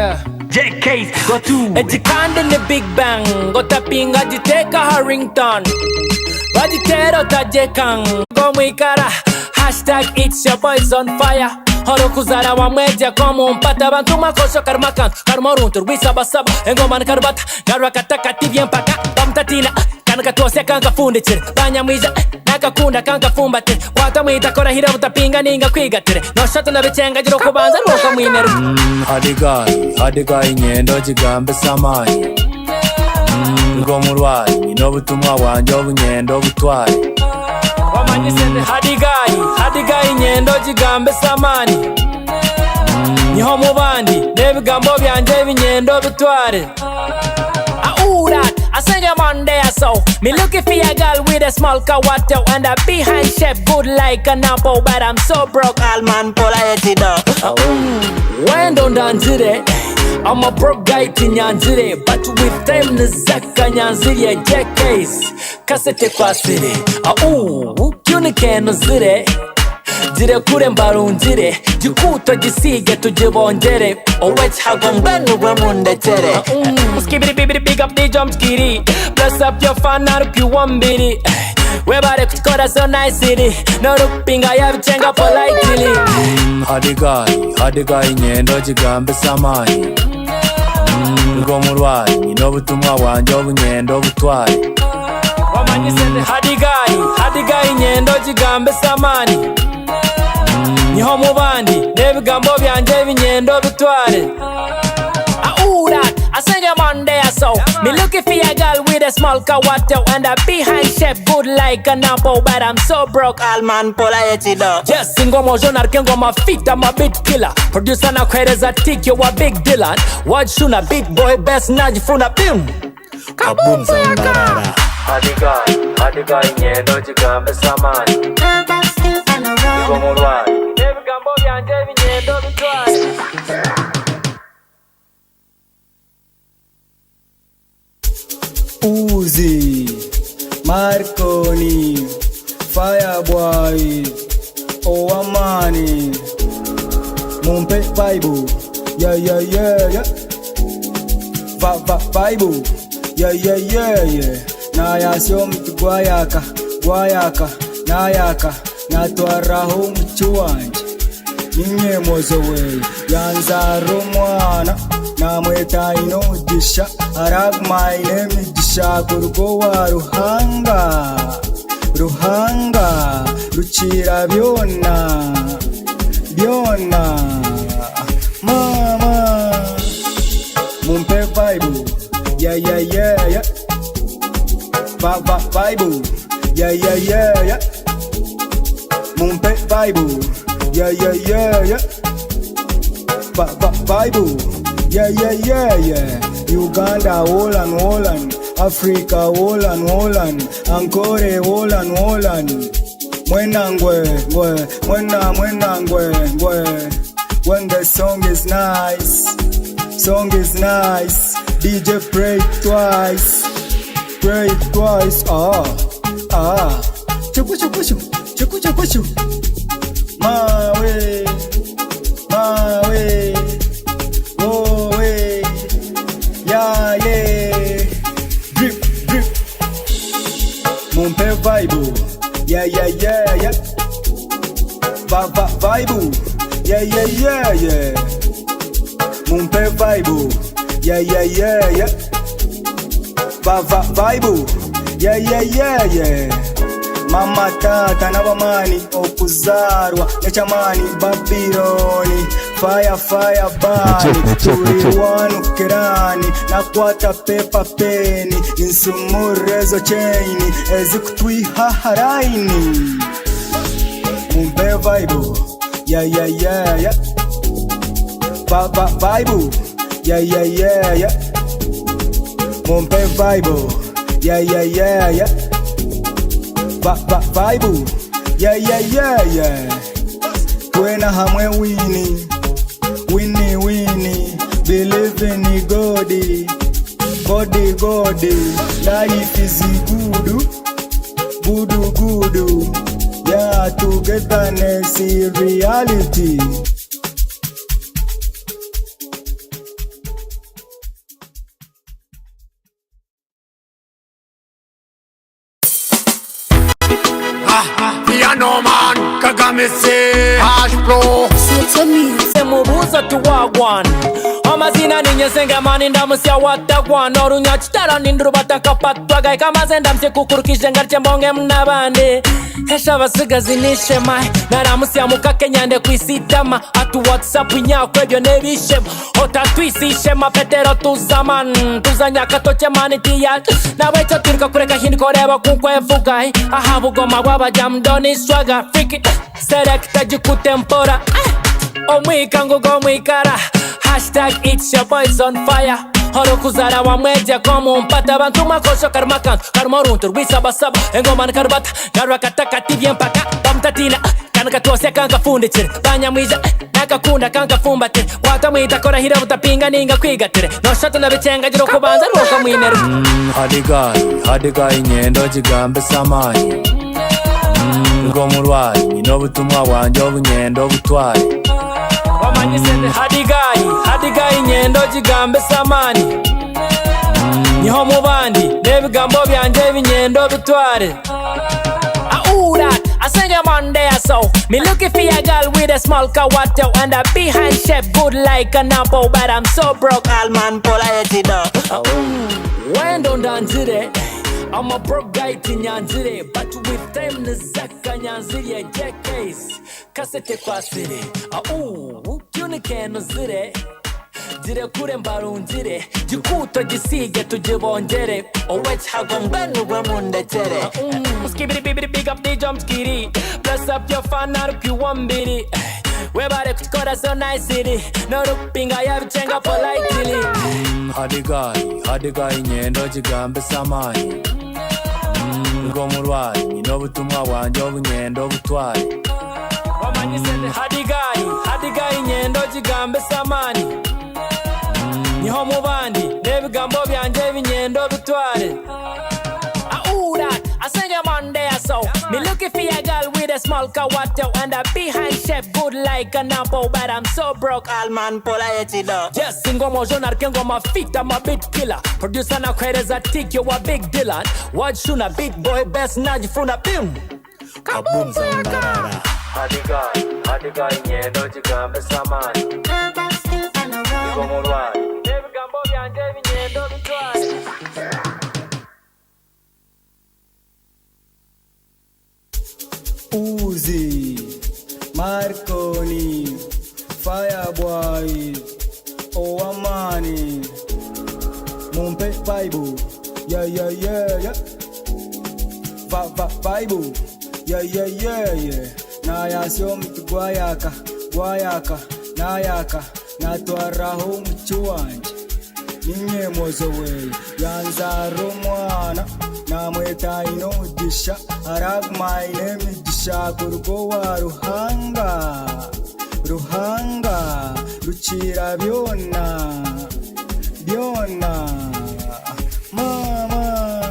Yeah. JK's go to Ejikanda in the Big Bang Gotapinga jiteka Harrington Wajitero tajekang Gomwikara Hashtag it's your boys on fire Holo kuzara wa mweja komu mpata Bantu makosho karmakan Karmoruntur wisabasaba Engoman karbata Garwa kataka tivya mpaka Bamtatina Kanaka tuwasya kanka fundichire Banyamwija Nakakunda kanka fumbate Wata mwita kora hira utapinga ninga kwigatire No shota na bichenga jiro kubanza Nuka mwimeru Hadigai nyendo jigambe samai Ngo murwayi Nobutumwa wanje obunyendo butwari Wamanyisende hadigai nyendo jigambe samani Niho mubandi Nebigambo byanje binyendo bitware I sing a Monday or so. Me looking for a girl with a small kawato and a behind shape good like an apple, but I'm so broke. All man pull a head when don't danzire, I'm a broke guy to nyanzire, but with them the zaka nyanzire JK's kasete kwasire. Kyunike no zire. Jire kure mbarunjire Jikuto jisige tujibongere Owech hagombenu wemundechere Skibidi bibidi big up the jump skiri Bless up your fan arupi wambiri Webare kuchikora so nice city No rupinga ya vichenga politely Hadigai nyendo jigambe samani Ngo murwayi Nobutumwa wanje obunyendo butwari Wamanyisende hadigai nyendo jigambe samani Niho mubandi Nebigambo byanje binyendo bitware I sing a Monday or so. Me looking for a girl with a small kawato and a behind shape good like an apple, but I'm so broke. All man pull a head up. Just sing on my genre, can go my feet, I'm a beat killer. Producer na kwere a tick, you a big Dylan. What shuna big boy best naji funa bim. Kaboom zambarara. Hadigai nyendo jigambe samani. Niho murwayi Nebigambo byanje binyendo bitware Uzi, Marconi, Fireboy, Owamani, Mumpe Bible, yeah. Bible, yeah. Naya siomti guayaka, nayaka, natwaraho mchuwanje. Ninye mozowe, yanzaro mwana. Namweta inodisha aragmaine midisha kurugowa ruhanga ruchira byona mama mumpe Bible yeah Bible yeah mumpe Bible yeah Bible yeah. Uganda, Holland, Africa, Holland, Ankore, Holland. Mwenangwe. When the song is nice. DJ pray twice. Chuku. My way. Yeah. Drip. Mumpe Bible. Yeah. Bible. Yeah. Mumpe Bible. Yeah. Bible. Yeah. Mama tata nabamani okuzarwa nechamani Babyloni fire bani turi wanu kerani nakwata pepa peni insumurezo chaini ezikutwiha haraini Mumpe Bible yeah Bible yeah Mumpe Bible yeah Bible yeah Twena hamwe wini believe in God life is good yeah togetherness is reality. no man, Kagame say Hash bro. Mubuzo tuwagwan amazina ninyesenga mani ndamusya watagwan orunyachitala nindurubata kapatwaga ikamazenda msekukurukishe ngarche mbonge mnabande hesha basigazi nishema naramusya mukakenyande kwisitama atu whatsapp nyakwebyo nebishema otatwisishema petero tuzaman tuzanyaka toche mani tiya nawecho tirika kureka hindi koreba kukwevuga ahabugoma bwabajamdoni swaga friki selecta jikutempora omwika ngugo mwikara hashtag it's your boys on fire horo kuzara wa mweja komu mpata bantu makosho karmakantu karmoruntu rwisabasaba engoma nkarbata garwakataka tibye mpaka bamtatina kanakatwasya kankafundichire banyamwija nakakunda kankafumbatire watamwita kora hira butapinga ninga kwigatire noshato nabicenga jiro kubanza nuko mwinere hadigayi nyendo jigambe samani ngo murwayi nobutumwa wanje obunyendo butwari wamanyisende hadigayi nyendo jigambe samani niho mubandi nebigambo byanje binyendo bitware I sing a Monday or so. Me looking for a girl with a small kawato and a behind shape good like an apple, but I'm so broke, all man polite when don't dance today. I'm a broke guy tinyanzire, but with time nizaka nyanzire jackays kasete kwasire tunike nozire dire kure mbarunzire jikuto gisige tujibongere owech hagombenu bamundechere skibiri bibiri big up the jump skiri bless up your fan arukiwambiri webare kutkora so nice city no rupinga yabichenga politely hadigayi nyendo jigambe samani ngo murwayi nobutumwa wanje obunyendo butwari wamanyisende hadigayi nyendo jigambe samani niho mubandi nebigambo byanje binyendo bitware I sing a Monday or so. Me looking for a girl with a small kawato and a behind shape good like an apple, but I'm so broke, all man polite though. Just sing on jonar kengo my feet, I'm a beat killer. Producer na kwere za tik, you a big dealer. What shuna big boy best naji funa bim. Kaboom zambarara. Hadigayi nyendo jigambe samani. Nigo murwari nebigambo byanje binyendo bitware. Uzi, Marconi, Fireboy, Oamani, Mumpe Bible, yeah. Bible, yeah. Naya siomi guayaka, nayaka, natwaraho mchuanje. Ninye mozowe, yanzaro mwana. Namweta inodisha aragma inemidisha kurugowa ruhanga ruchira byona mama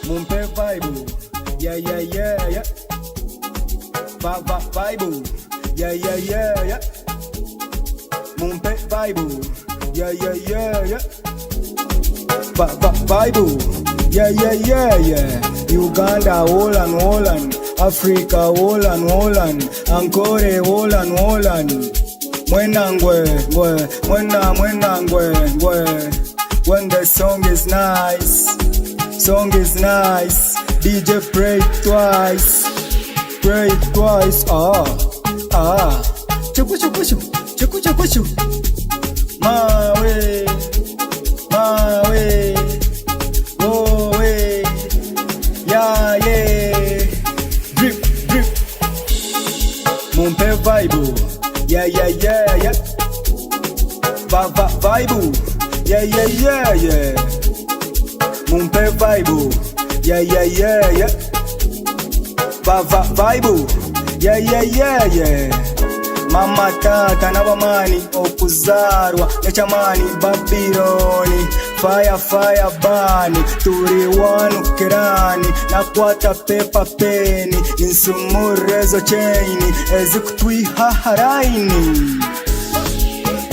mumpe Bible yeah Bible yeah mumpe Bible yeah Bible yeah. Uganda, Holland, Africa, Holland, Ankore, Holland. Mwenangwe. When the song is nice. DJ pray twice. Chuku. My way. Yeah. Drip. Mumpe Bible. Yeah. Bible. Yeah. Mumpe Bible. Yeah. Bible. Yeah. Mama tata nabamani okuzarwa nechamani Babyloni fire bani turi wanu kirani nakwata pepa peni insumurezo chaini ezikutwiha haraini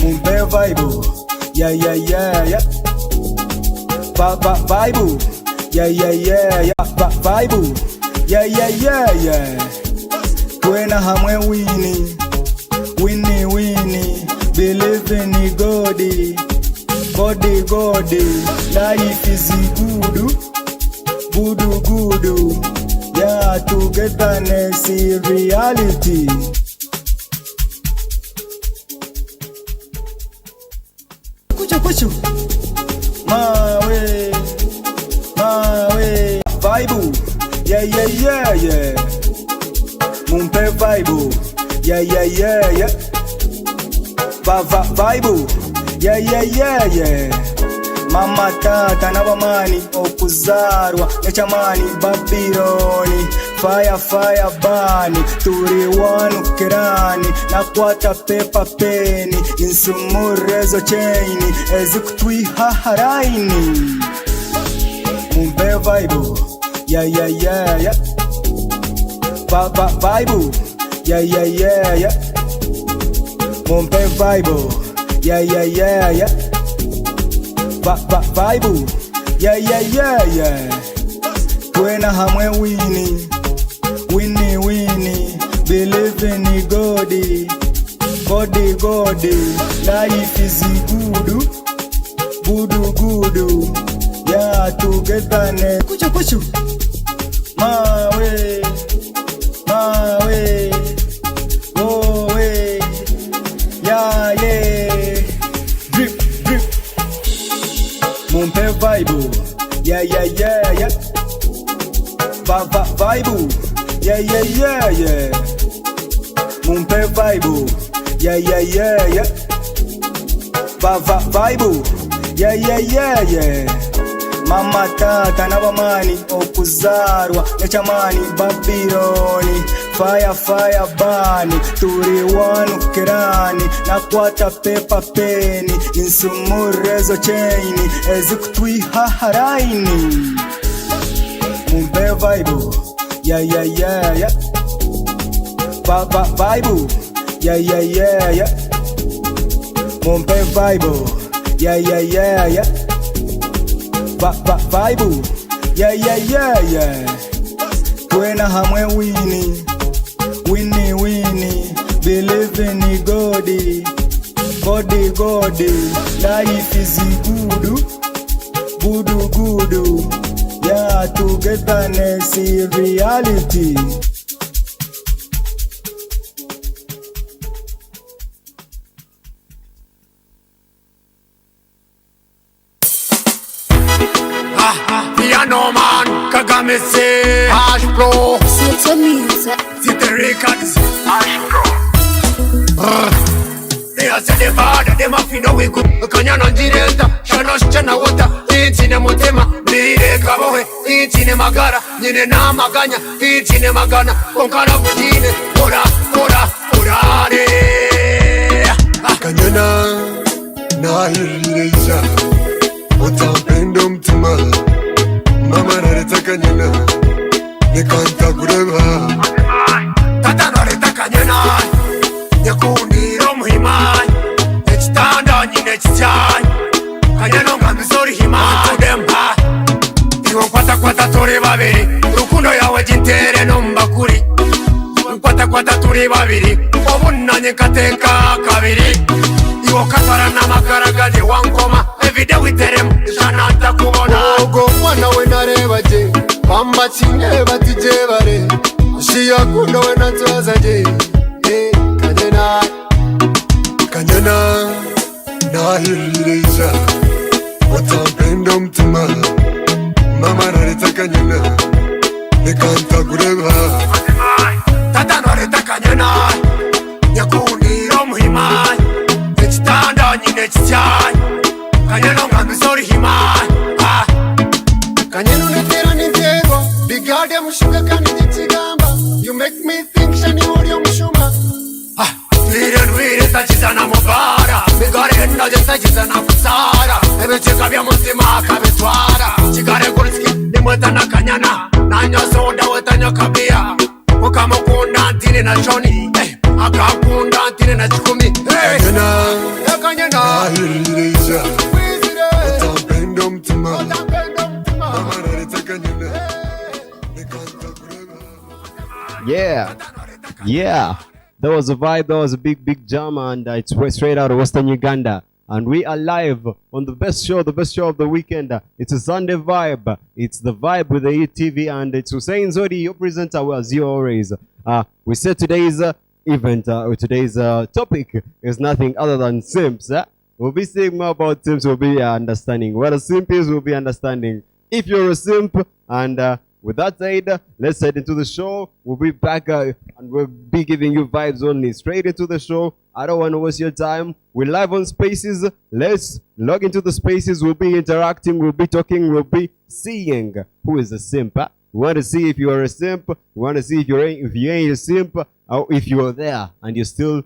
Mumpe Bible yeah Bible yeah Bible Yeah, yeah, yeah, yeah. Twena hamwe wini, wini, wini. Believe in God, God, God. Life is good, good, good. Yeah, togetherness is reality. Kuchu, mawe, mawe. Vibe, yeah, yeah, yeah, yeah. Mumpe vibe, yeah, yeah, yeah, yeah. Vibe, yeah, yeah, yeah, yeah. Mama tata na bamani okuzarwa nechamani Babyloni. Fire, fire bani turi wanu kerani nakwata pepa peni insumurezo chaini ezikutwi haharaini. Mumpe vibe, yeah, yeah, yeah, yeah. Vibe, yeah, yeah, yeah, yeah. Mumpe vibe, yeah, yeah, yeah, yeah. Vibe, yeah, yeah, yeah, yeah. Twena hamwe wini, wini, wini. Believe in God, God, God. Life is good, good, good. Yeah, togetherness. Kuchu, mawe, mawe, owe. Yeah, yeah. Drip, drip. Mumpe vibe, yeah, yeah, yeah, yeah. Vibe, yeah, yeah, yeah, yeah. Mumpe vibe, yeah, yeah, yeah, yeah. Vibe, yeah, yeah, yeah, yeah. Mama tata na bamani okuzarwa nechamani Babyloni. Fire, fire bani turi wanu kerani nakwata pepa peni insumurezo chaini ezikutwi haharaini. Mumpe vibe, yeah, yeah, yeah, yeah. Vibe, yeah, yeah, yeah, yeah. Mumpe vibe, yeah, yeah, yeah, yeah. Vibe, yeah, yeah, yeah, yeah. Twena hamwe wini, wini, wini. Believe in God, God, God. Life is good, good, good. Yeah, togetherness is reality. Piano man, Kagame say Hash Pro. C'est ton music. C'est the records Hash Pro. They are the bad, they must know we go. Kanyana njireta, shanos chana wata. Intine mutema, nire kabohe. Intine magara, nine na maganya. Intine magana, konkana kutine. Ora, ora, ora re. Kanyana, na hirireisha. Utampendo mtima. Mama nareta kanyana, nikanta kureba. Tata nareta kanyana, nyakundiro muhimai. Nechitanda nyine chichai, kanyana ngamizori himai. To them ha, iwo kwata kwata turi babiri. Rukundo yawe jintere nombakuri. Kwata kwata turi babiri. Obunanye kateka kabiri. Iwo katara na makaragadi wankoma. Everyday we terem, shanata kubona. Ogo mwana we nareba je, pamba chine bati je bare. Shia kundo we nantuaza je, kanyana. Kanyana, na hirireisha. Watampendo mtima. Mama nareta kanyana, nikanta kureba. Tata nareta kanyana, nyakundiro muhimai. Nechitanda nyine chichai, kanyana ngamizori himai. Kanyana unetera niterwa, bigade mushuka kandi nitigamba. You make me think shani uri umushuma. Nwire tachizana mubara, bigare naje tachizana kusara. Ebecheka bya mutima akabitwara. Chigare kurisiki nimweta na kanyana, nanya soda wetanya kabia. Ukamukunda ntine na shoni, akakunda ntine na chikumi. Kanyana, Kanyana, hirireisha. Watampendo mtima. Mama nareta kanyana, nikanta kureba. Yeah, yeah. That was a vibe. That was a big jam, and it's straight out of Western Uganda. And we are live on the best show of the weekend. It's a Sunday vibe. It's the vibe with the ETV, and it's Hussein Zodi, your presenter, as you always. We said today's event, today's topic is nothing other than simps. We'll be saying more about simps. We'll be understanding what a simp is. We'll be understanding if you're a simp, and with that said, let's head into the show. We'll be back and we'll be giving you vibes only. Straight into the show. I don't want to waste your time. We're live on Spaces. Let's log into the Spaces. We'll be interacting. We'll be talking. We'll be seeing who is a simp. We want to see if you are a simp. We want to see if you ain't a simp, or if you are there and you're still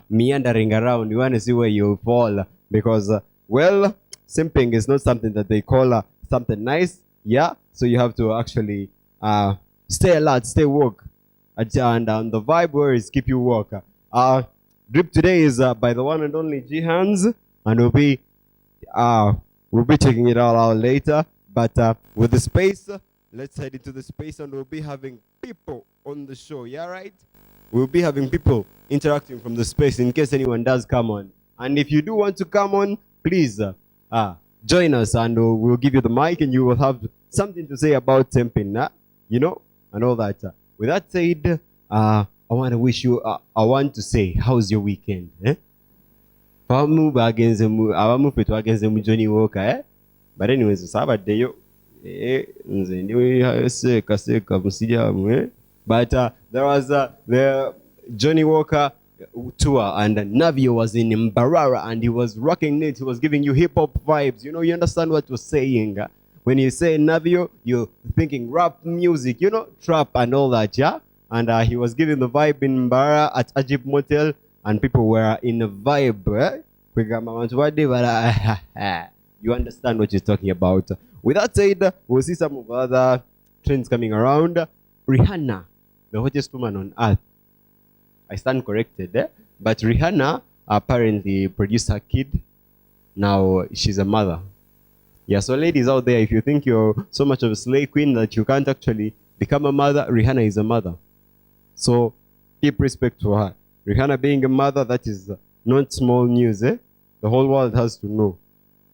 meandering around. We want to see where you fall, because well, simping is not something that they call something nice. Yeah, so you have to actually stay alert, stay woke, and the vibe where is keep you woke. Drip today is by the one and only G Hands, and we'll be checking it all out later. But with the space, let's head into the space, and we'll be having people on the show. Yeah, right? We'll be having people interacting from the space in case anyone does come on. And if you do want to come on, please join us, and we'll give you the mic, and you will have something to say about simping, you know, and all that. With that said, I want to wish you, I want to say, how's your weekend? Johnny Walker, but anyways, Saturday, but there was the Johnny Walker tour, and Navio was in Mbarara, and he was rocking it. He was giving you hip-hop vibes. You know, you understand what you're saying. When you say Navio, you're thinking rap music, you know, trap and all that, yeah? And he was giving the vibe in Mbarara at Ajib Motel, and people were in the vibe. You understand what you're talking about. With that said, we'll see some of other trends coming around. Rihanna, the hottest woman on earth. I stand corrected, but Rihanna apparently produced her kid. Now she's a mother. Yeah, so ladies out there, if you think you're so much of a slay queen that you can't actually become a mother, Rihanna is a mother. So keep respect for her. Rihanna being a mother, that is not small news. The whole world has to know.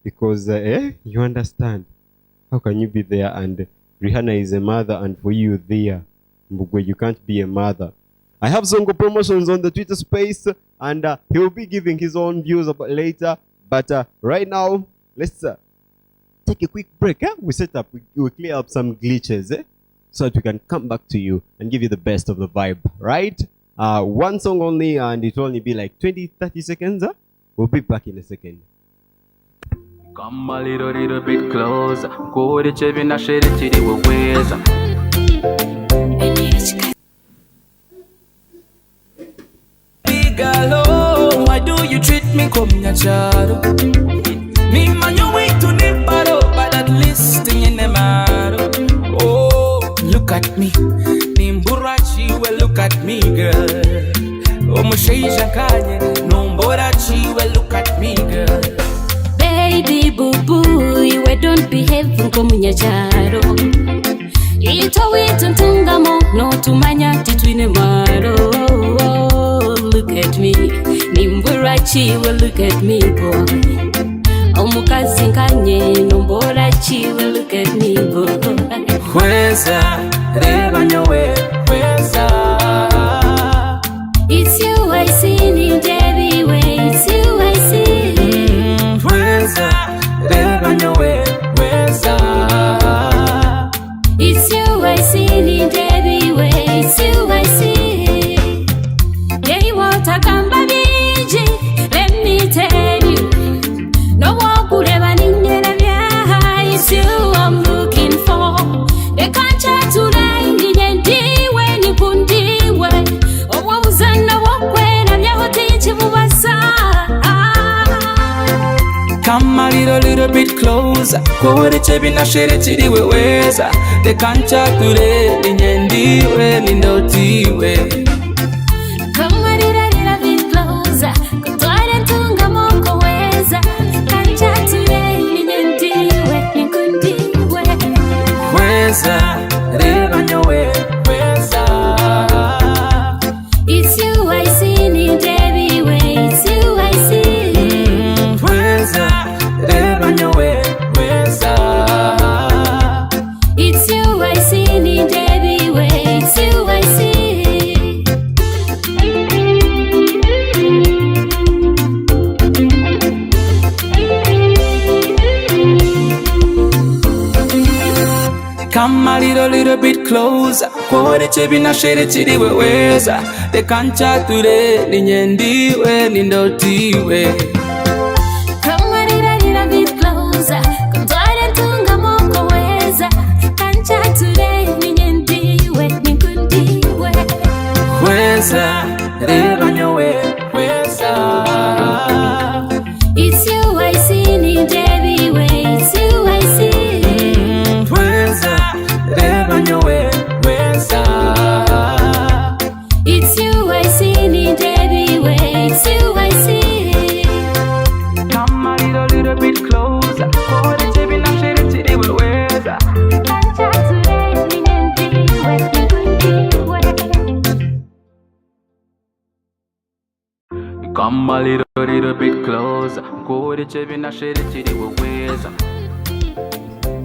Because, you understand. How can you be there and Rihanna is a mother, and for you there, you can't be a mother? I have some promotions on the Twitter space, and he will be giving his own views about later. But right now, let's take a quick break. We set up, we clear up some glitches, so that we can come back to you and give you the best of the vibe, right? One song only, and it will only be like 20-30 seconds. We'll be back in a second. Come a little bit closer. Go to Chevin, I share it to the ways. Girl, why do you treat me comme nyacharo? Me man you way to nimbaro, but at least in the maro. Oh, look at me, nimburachi, well look at me, girl. Oh, musheisha kanye, nomborachi, well look at me, girl. Baby boo boo, you don't behave comme nyacharo. Ito witungamo, no tumanya titwine maro. Look at me, Nimburachi, well look at me, boy. Omukazi nkanye, Nomborachi, well look at me, boy. Whenza, reba nyowe, whenza. It's you I see, Ninjabi way, it's you I see. Whenza, reba nyowe, whenza. It's you I see, Ninjabi way, it's you I see. Let me tell you, no one could ever it's you I'm looking for. They can't chat to line in when you couldn't deal with. Oh, what was I know when I'm your teacher? Come a little bit closer. Go to Chevin, I share it to the ways. They can't chat to line in when you know the way. Whenza, reba nyowe, whenza. Come a little bit closer. Kore chebi na shere chidi weweza. De kancha ture ninyendiwe nindotiwe. Come a little bit closer. Kontware tunga moko weza. Kancha today ninyendiwe nikundiwe. Weza, reba nyowe, weza. It's you I see, ni Debbie way. It's you I see. Weza, reba nyowe, weza. It's you I see, ni Debbie way. It's you I see. Come a little bit closer. Kore chebi na shere chidi weweza. Kancha today ninyendiwe nikundiwe. Come a little bit closer. Kore chebi na shere chidi weweza.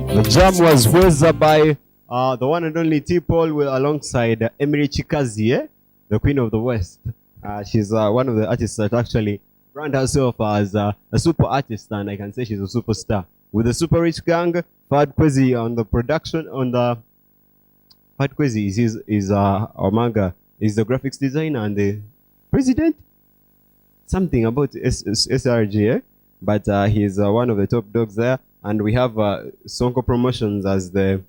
The jam was Weza by the one and only T-Paul alongside Emily Chikazi, the Queen of the West. She's one of the artists that actually brand herself as a super artist, and I can say she's a superstar. With the Super Rich Gang, Fad Kwezi on the production, Fad Kwezi is our manga, is the graphics designer and the president. Something about SRG, but he's one of the top dogs there. And we have Sonko Promotions as the...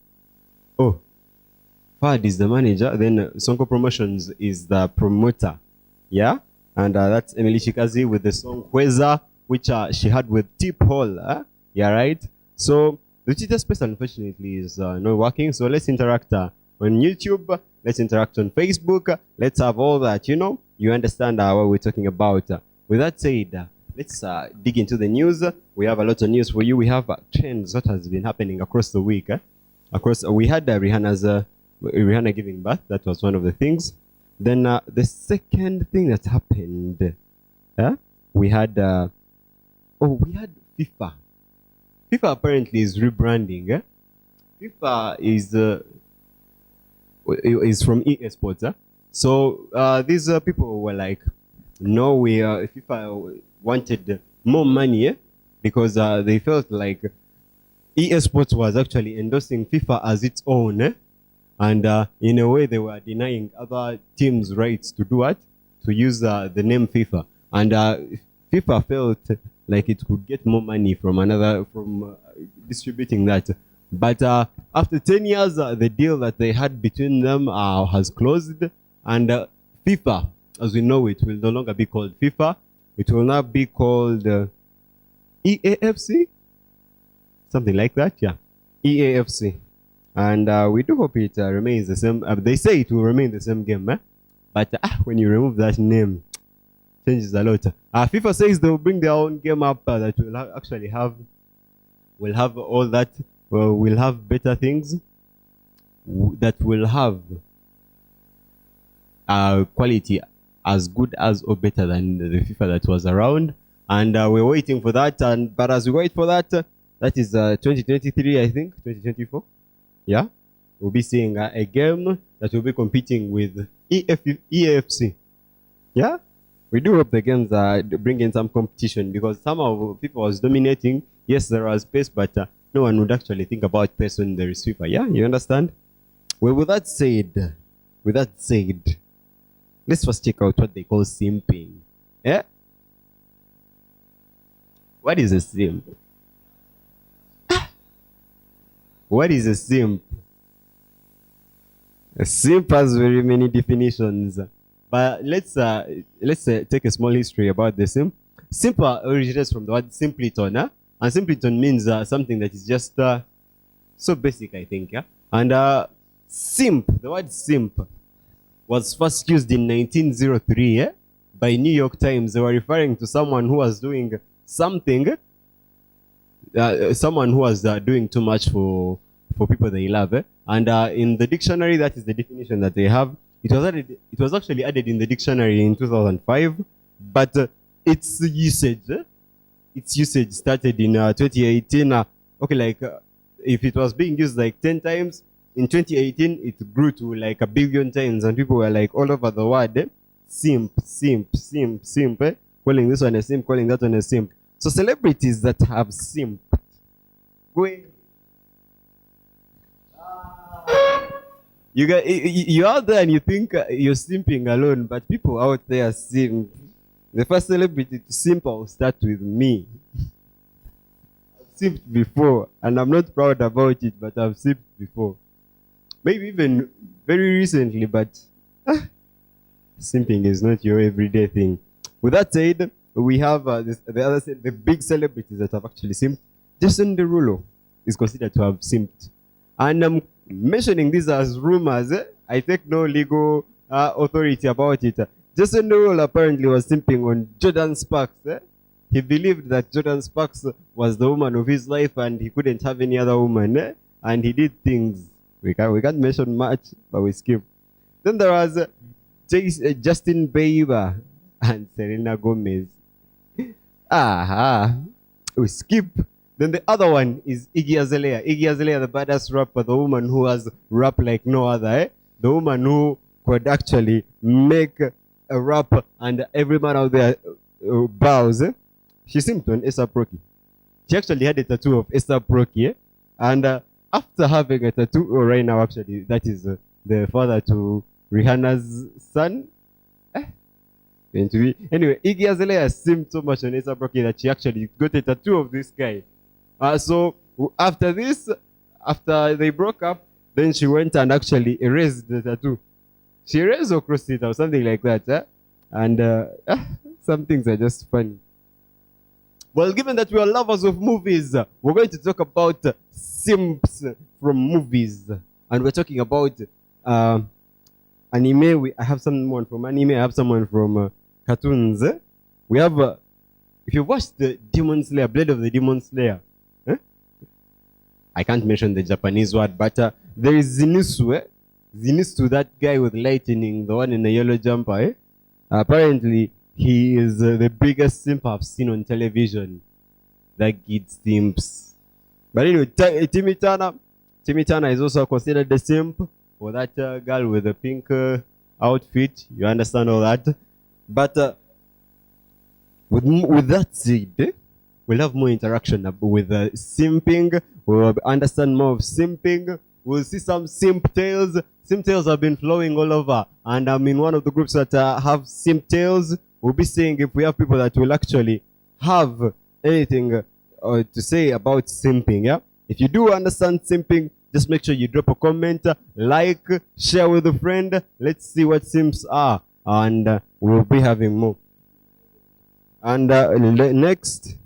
Oh, Fad is the manager. Then Sonko Promotions is the promoter. Yeah? And that's Emily Chikazi with the song Weza, which she had with T-Paul. Yeah, right? So the Twitter space, unfortunately, is not working. So let's interact on YouTube. Let's interact on Facebook. Let's have all that, you understand what we're talking about. With that said, let's dig into the news. We have a lot of news for you. We have trends, what has been happening across the week. We had Rihanna giving birth. That was one of the things. Then the second thing that happened, we had FIFA. FIFA apparently is rebranding. FIFA is from EA Sports. So these people were like, no, FIFA wanted more money because they felt like EA Sports was actually endorsing FIFA as its own, and in a way they were denying other teams' rights to do what? To use the name FIFA, and FIFA felt like it could get more money from distributing that. But after 10 years, the deal that they had between them has closed, and FIFA, as we know it, will no longer be called FIFA. It will now be called EAFC, something like that, yeah, EAFC. And we do hope it remains the same. They say it will remain the same game, but when you remove that name, changes a lot. FIFA says they will bring their own game up that will have all that. Will have better things that will have quality as good as or better than the FIFA that was around, and we're waiting for that. But as we wait for that, that is 2023, I think, 2024. Yeah, we'll be seeing a game that will be competing with EAFC. Yeah, we do hope the games bring in some competition, because some of people was dominating. Yes, there was pace, but no one would actually think about pace when there is FIFA. Yeah, you understand? Well, with that said, let's first check out what they call simping. Yeah? What is a simp? What is a simp? A simp has very many definitions. But let's take a small history about the simp. Simp originates from the word simpleton, and simpleton means something that is just so basic, I think. Yeah? And simp, the word simp, was first used in 1903 by New York Times. They were referring to someone who was doing something, someone who was doing too much for people they love. And in the dictionary, that is the definition that they have. It was actually added in the dictionary in 2005, but its usage started in 2018. Okay, like if it was being used like 10 times, in 2018, it grew to like 1 billion times, and people were like all over the world, simp, calling this one a simp, calling that one a simp. So celebrities that have simped, going, you're out there and you think you're simping alone, but people out there simp. The first celebrity to simp will start with me. I've simped before, and I'm not proud about it, but I've simped before. Maybe even very recently, but simping is not your everyday thing. With that said, we have the big celebrities that have actually simped. Jason Derulo is considered to have simped. And I'm mentioning this as rumors. I take no legal authority about it. Jason Derulo apparently was simping on Jordan Sparks. He believed that Jordan Sparks was the woman of his life and he couldn't have any other woman. And he did things. We can't mention much, but we skip. Then there was Justin Bieber and Selena Gomez. We skip. Then the other one is Iggy Azalea. Iggy Azalea, the badass rapper, the woman who has rap like no other. The woman who could actually make a rap and every man out there bows. She simped on A$AP Rocky. She actually had a tattoo of A$AP Rocky. And after having a tattoo, right now actually, that is the father to Rihanna's son. Anyway, Iggy Azalea simped so much on A$AP Rocky that she actually got a tattoo of this guy. So after this, after they broke up, then she went and actually erased the tattoo. She erased or crossed it or something like that. And some things are just funny. Well, given that we are lovers of movies, we're going to talk about simps from movies. And we're talking about anime. I have someone from anime. I have someone from cartoons. We have, if you watched the Demon Slayer, Blade of the Demon Slayer, I can't mention the Japanese word, but there is Zenitsu. Zenitsu, that guy with lightning, the one in the yellow jumper. Apparently, he is the biggest simp I've seen on television. That kid simps. But anyway, Timmy Turner is also considered the simp for that girl with the pink outfit. You understand all that? But with that said, we'll have more interaction with simping. We'll understand more of simping. We'll see some simp tales. Simp tales have been flowing all over. And I'm in one of the groups that have simp tales. We'll be seeing if we have people that will actually have anything to say about simping. Yeah? If you do understand simping, just make sure you drop a comment, like, share with a friend. Let's see what simps are. And we'll be having more. And next,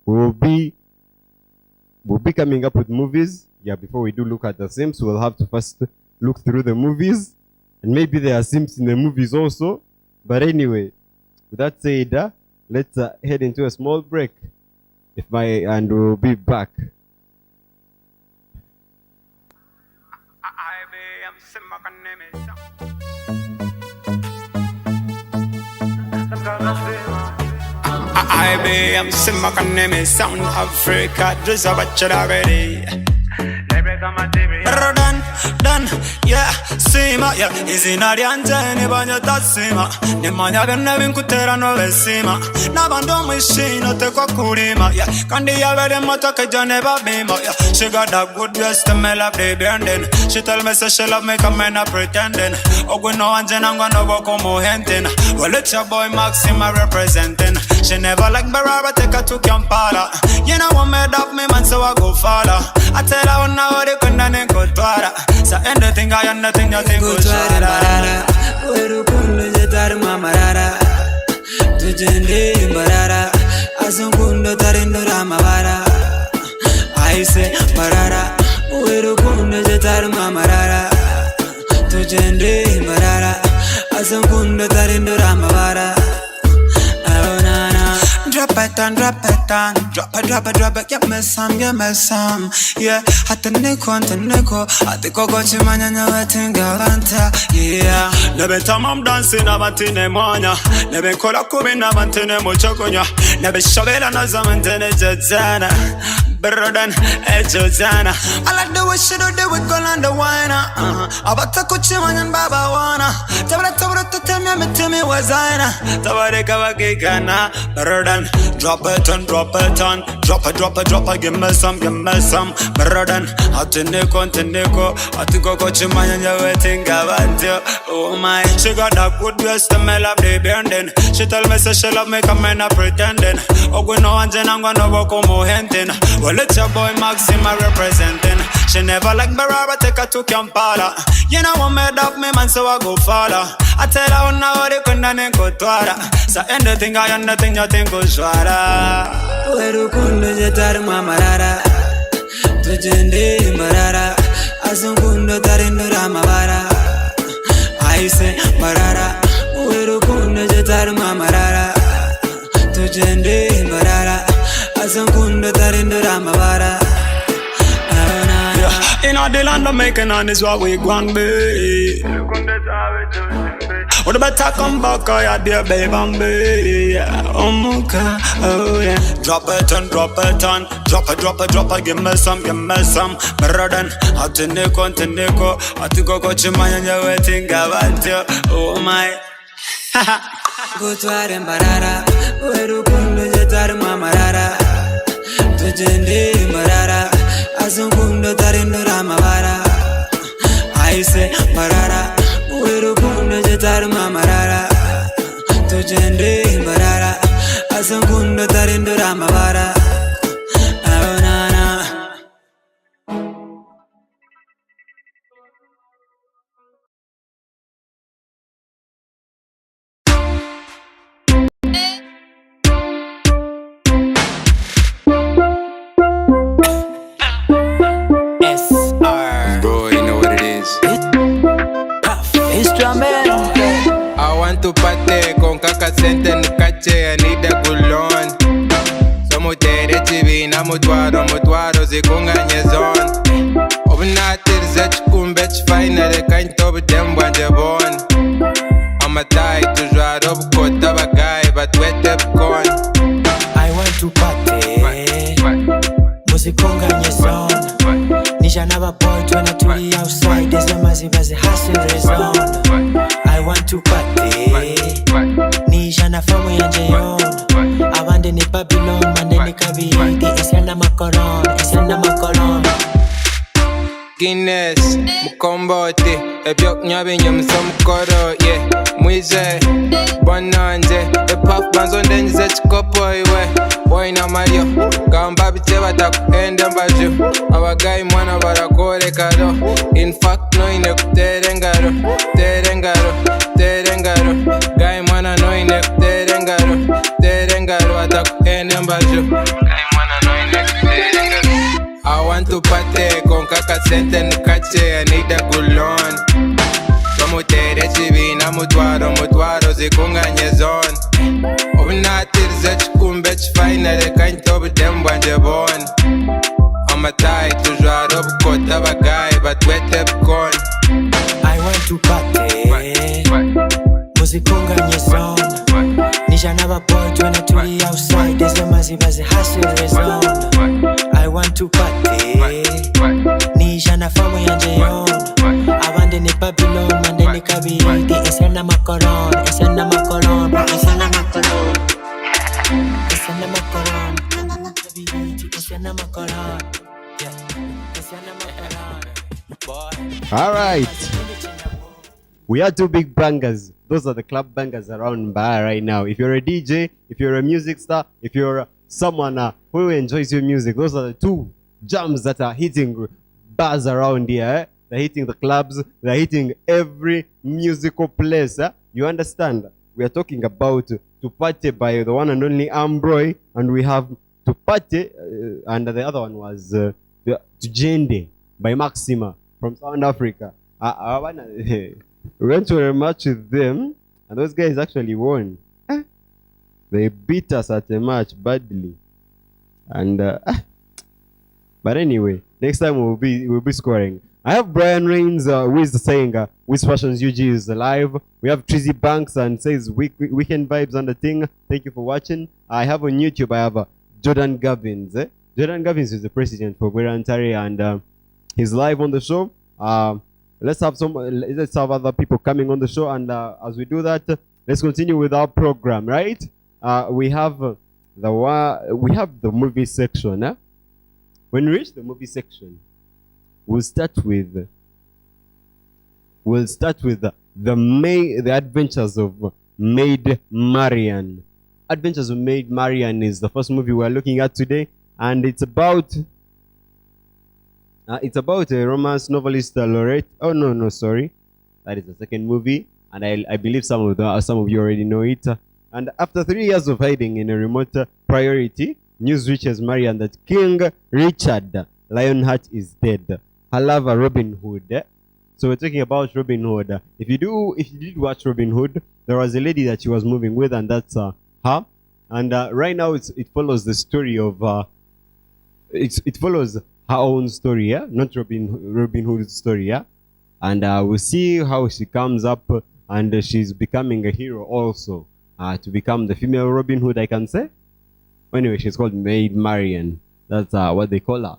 we'll be coming up with movies. Yeah, before we do look at the simps, we'll have to first look through the movies. And maybe there are simps in the movies also. But anyway, with that said, let's head into a small break. And we'll be back. I am Simakaneme, Sound Africa, just a watch it already. Done, yeah, Sima, yeah, is in Arianta, Nebanya Tassima, Nemanya Vinkuterra Novesima, Nabando machine, no te Kurima, yeah, Candia Motaka Janeva Bima, yeah, she got a good dress to mela baby and then she tell me so she love me come and not pretending. Oh, we know and I'm gonna walk on more henting. Well, it's your boy Maxima representing. She never like Barara, take her to Kampala. You know what made up me man, so I go follow. I tell her now they couldn't go to so anything I am nothing, nothing good. We're going to get Mamarara to Jende Barara. Azungundo Tarindo Ramavara. I say Barara. We're going to get Mamarara to Jende Barara. Azungundo Tarindo Ramavara. Drop it on, drop it, give me some, yeah, at the neko, at the coco chimanya, never think yeah. Never time I'm dancing, I'm at in a mania, never call a kubin, I'm at in a mochoconia, never shovel and as I'm in a better than Ejozana. I like the way she do the wiggle and the wine. About to kuchi man baba wana. Tabra to tell me was I. Tabare kawagigana. Better than drop it on, drop it on. Drop it, give me some. Better than Atineko. Atiko kuchi man and you're waiting. Oh my, she got that good dress to smell of the burning. She tell me say she love me, come in a pretending. Oh, we know and I'm gonna walk on more hunting. Well, it's your boy Maxima representing. She never like Barara, take her to Kampala. You know what made up me, man, so I go follow. I tell her now they couldn't go to her. So anything I anything you think goes shwara. Weru kunde jetar mamarara. Tujende marara. Asungundo tarindo ramavara. I say marara. Weru kunde jetar mamarara. Tujende marara. Asungundo tarindo ramavara. In all the land of making on is what we going be. What about come back, oh dear baby, oh muka, oh yeah. Drop it on, drop it, give me some, better than Atineko, Atiko Chimaya, and you're waiting, Gavantia, oh my. Go to Arembarara, Weru Kundu Jetar Mamarara, Tujende Marara, Azungundo Tarindo Ramavara. I say Marara, Weru Kundu Jetar Mamarara, Tujende Marara, Azungundo Tarindo Ramavara. I want to party con caca sente en cache, I need a gulon. Somo tere chibi na mutwaro zikunganye zone. Obnatir zech kumbech fine de kain top dem wanje bon. I'm a tie to joie up kota bagay but wet up con. I want to party Musikunganye zone. Nisha never boy to the outside. There's a massive hustle zone. I want to party Nisha na famu ya jeyon. Awande ni Babylon, mande ni kabiti. Isiana makoron Guinness, mukombote ebyok nyabinyo msomkoro, yeah. Mwize, bonanje epaf banzonde njize chikopo iwe. Boy na Mario, gamba biche batakuhenda mbaju. Abagayi mwana barakore karo. In fact no ine kutere ngaro. Gayi mwana no ine kutere ngaro. Atakuhenda mbaju. Gayi mwana no ine kutere ngaro. I want to party con caca sente en cache, I need a gulon. Somo tere chibi na mutwaro zikunganye zone. Obnatir zech kumbech fine de kain top dem wanje bon. I'm a tie to joie up kota bagay but wet up con. I want to party Musikunganye zone. Nisha never boy to the outside. There's a massive hustle zone. I want to party Nisha na famu ya jeyon. Awande ni Babylon, mande ni kabiti. Isiana makoron All right. We are two big bangers. Those are the club bangers around Bar right now. If you're a DJ, if you're a music star, if you're someone who enjoys your music, those are the two jams that are hitting bars around here. Eh? They're hitting the clubs. They're hitting every musical place. You understand? We are talking about To Party by the one and only Ambroy, and we have To Party, and the other one was Tujende by Maxima from South Africa. We went to a match with them, and those guys actually won. They beat us at a match badly, and but anyway, next time we'll be scoring. I have Brian Reigns, who is saying Wiz Fashions UG is alive. We have Trizzy Banks and says Weekend Vibes on the thing. Thank you for watching. I have on YouTube, I have Jordan Gavins. Jordan Gavins is the president for Guerantari, and he's live on the show. Let's have other people coming on the show, and as we do that, let's continue with our program. Right? We have the movie section. When we reach the movie section, we'll start with the Adventures of Maid Marian. Adventures of Maid Marian is the first movie we're looking at today, and it's about a romance novelist, Lorette. Oh no, sorry, that is the second movie, and I believe some of you already know it. And after 3 years of hiding in a remote priority, news reaches Marian that King Richard Lionheart is dead. Her lover Robin Hood. So we're talking about Robin Hood. If you did watch Robin Hood, there was a lady that she was moving with, and that's her. And right now it follows the story of it follows her own story, yeah, not Robin Hood's story, yeah. And we'll see how she comes up, and she's becoming a hero also, to become the female Robin Hood, I can say. Anyway, she's called Maid Marian. That's what they call her.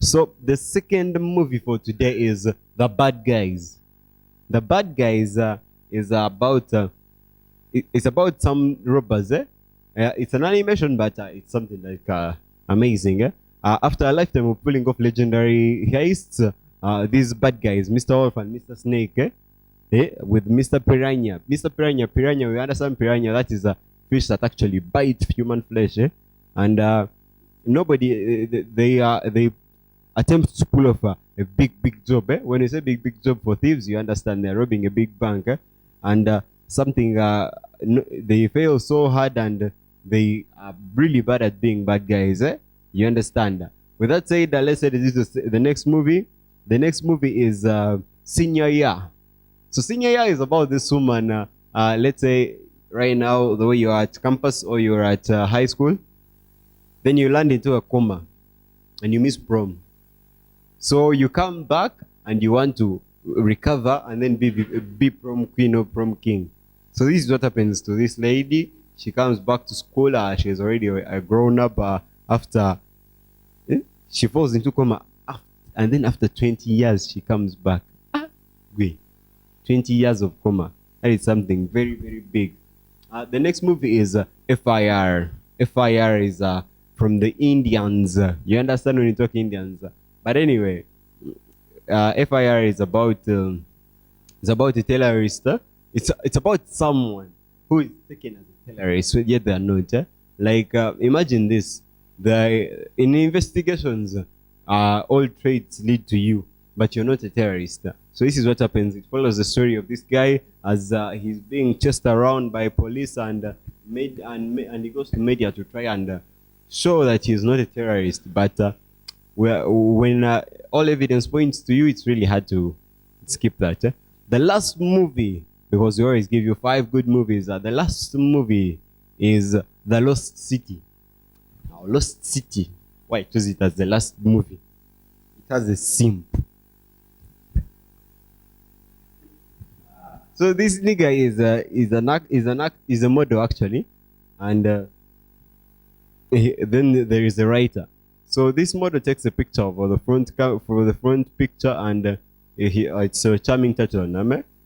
So the second movie for today is The Bad Guys. The Bad Guys is about it's about some robbers. It's an animation, but it's something like amazing. After a lifetime of pulling off legendary heists, these bad guys, Mr. Wolf and Mr. Snake, with Mr. Piranha. Mr. Piranha, we understand Piranha, that is a fish that actually bites human flesh. And they attempt to pull off a big job. When you say big job for thieves, you understand they're robbing a big bank. And they fail so hard, and they are really bad at being bad guys. You understand? With that said, let's say this is the next movie. The next movie is Senior Year. So Senior Year is about this woman. Let's say right now, the way you're at campus or you're at high school, then you land into a coma and you miss prom. So you come back and you want to recover and then be prom queen or prom king. So this is what happens to this lady. She comes back to school. She's already a grown up after she falls into coma. And then after 20 years, she comes back. 20 years of coma. That is something very, very big. The next movie is FIR. FIR is from the Indians. You understand when you talk Indians. But anyway, FIR is about a terrorist. It's about someone who is taken as a terrorist, yet they are not. Like imagine this: in investigations, all traits lead to you, but you're not a terrorist. So this is what happens. It follows the story of this guy as he's being chased around by police, and he goes to media to try and show that he's not a terrorist. But when all evidence points to you, it's really hard to skip that. The last movie, because we always give you 5 good movies, the last movie is The Lost City. Now, Lost City, why I chose it as the last movie? It has a simp. So this nigga is a model actually, and then there is a writer. So this model takes a picture of the front picture, and it's a charming title.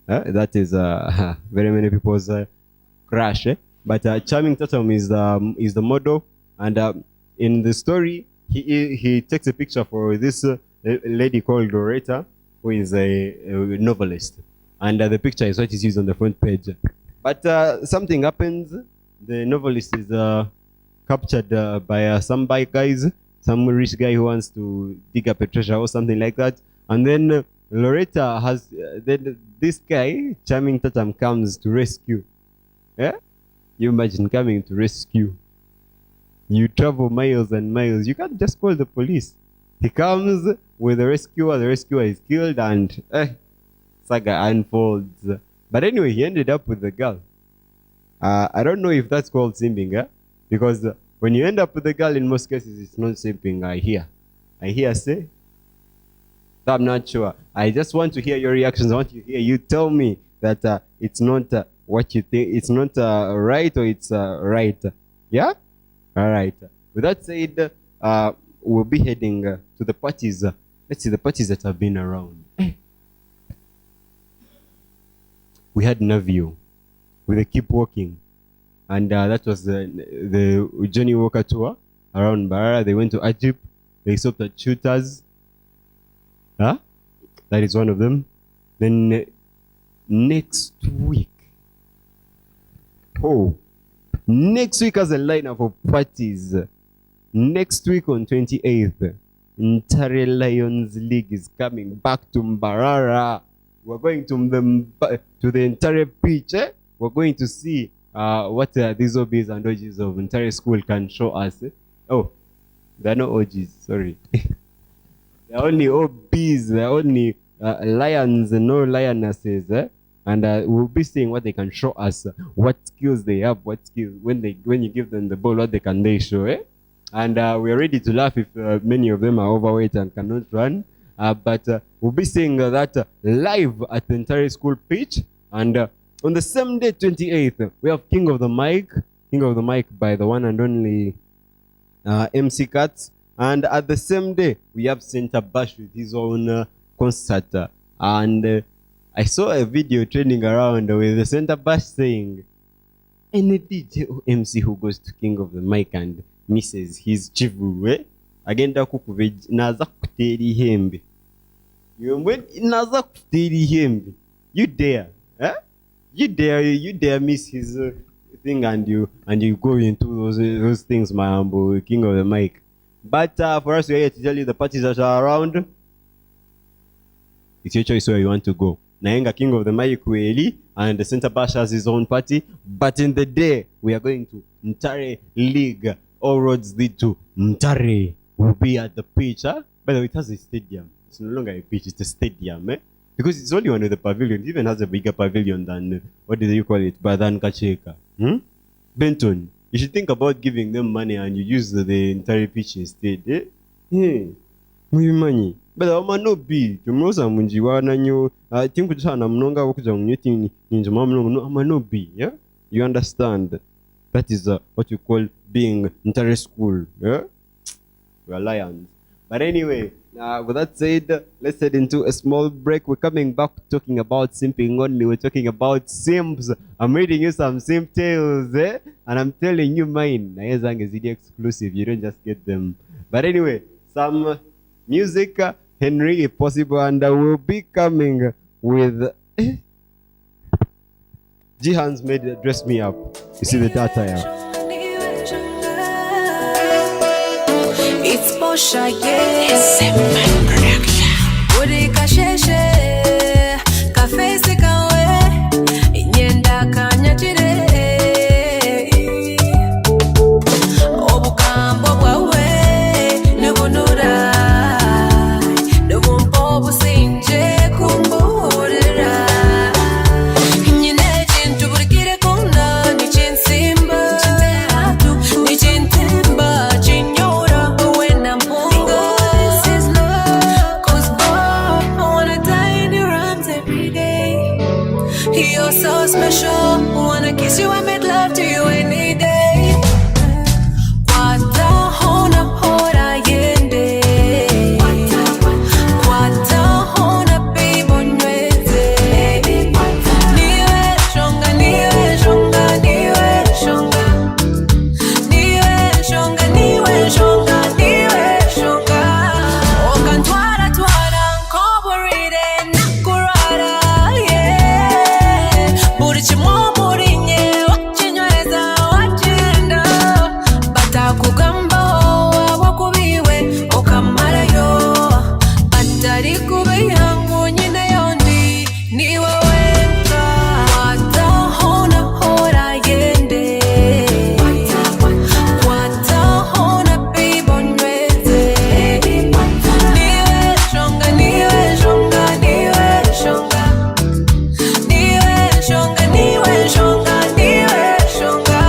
That is very many people's crush. But charming Tatum is the model, and in the story he takes a picture for this lady called Loretta, who is a novelist, and the picture is what is used on the front page. But something happens. The novelist is captured by some bike guys, some rich guy who wants to dig up a treasure or something like that, and then Loretta has this guy, charming Tatum, comes to rescue. Yeah, you imagine coming to rescue. You travel miles and miles. You can't just call the police. He comes with the rescuer. The rescuer is killed, and saga unfolds. But anyway, he ended up with the girl. I don't know if that's called simping, because when you end up with the girl, in most cases, it's not simping. I hear say. I'm not sure. I just want to hear your reactions. I want to hear you tell me that it's not what you think. It's not right, or it's right. Yeah? All right. With that said, we'll be heading to the parties. Let's see the parties that have been around. We had Navio with the Keep Walking, and that was the Johnny Walker tour around Barara. They went to Egypt. They stopped at Shooters. That is one of them. Then next week, next week has a lineup of parties. Next week on 28th, Ntare Lions League is coming back to Mbarara. We're going to the Ntare pitch. We're going to see what these OBs and OGs of Ntare School can show us. Oh, they're not OGs, sorry. They're only OBs, they're only lions, no lionesses. And we'll be seeing what they can show us, what skills they have, what skills, when you give them the ball, what they can show. And we're ready to laugh if many of them are overweight and cannot run. But we'll be seeing that live at the entire school pitch. And on the same day, 28th, we have King of the Mic by the one and only MC Katz. And at the same day, we have Santa Bash with his own concert. And I saw a video trending around with the Santa Bash saying, any DJ or MC who goes to King of the Mic and misses his chivu, agenda kukuve naza kuteri hembe. Naza kuteri hembe. You dare, You dare miss his thing and you go into those things, my humble King of the Mic. But for us, we're here to tell you the parties that are around. It's your choice where you want to go. Naenga King of the Mic Kweli, and the Center Bash has his own party. But in the day, we are going to Ntare League. All roads lead to Ntare. We'll be at the pitch. By the way, it has a stadium. It's no longer a pitch, it's a stadium. Because it's only one of the pavilions. It even has a bigger pavilion than, what do you call it? Badan Kacheka. Benton, you should think about giving them money and you use the entire pitch instead. Money. But I'm no be. Tomorrow munjiwa nanyo. I think we just have mnonga wakuja mnyeti ninja mamno. No, I'm no be. Yeah, you understand? That is what you call being entire school. Yeah, we're lions. But anyway, with that said, let's head into a small break. We're coming back talking about simping only. We're talking about simps. I'm reading you some simp tales, and I'm telling you mine. Naezang is exclusive. You don't just get them. But anyway, some music, Henry, if possible, and we'll be coming with Jihan's made Dress Me Up. You see the data here. It's Bosha, yes. SIMPING production. Uri kasheshe, kafesi kawe, inyenda kanyachire. Obukambo bwawe, nubunura, nubumpo businje kumburira. Nyine chintu burikire kuna, ni chinsimba, ni chintimba, chinyora. You're so special, wanna kiss you and make love to you any day. Kwata hona hora yende, kwata hona pibo nweze. Niwe shonga, niwe shonga, niwe shonga. Niwe shonga, niwe shonga, niwe shonga. Okantwara twara, nkoborire nakurara, yeah. Buri chimwa murinye, wachinyweza, wachenda. Batakugamba, wakubiwe, okamarayo. Batari kube yangu nyine yondi, niwe wenka. Kwata hona hora yende, kwata hona pibo nweze. Niwe shonga, niwe shonga, niwe shonga. Niwe shonga, niwe shonga, niwe shonga.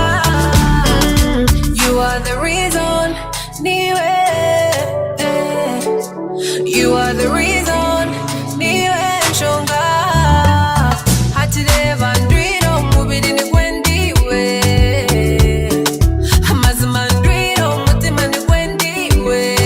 You are the reason, niwe. You are the reason, niwe shonga. Hatireva ndwiro mubiri ni gwendiwe. Amazima ndwiro mutima ni gwendiwe.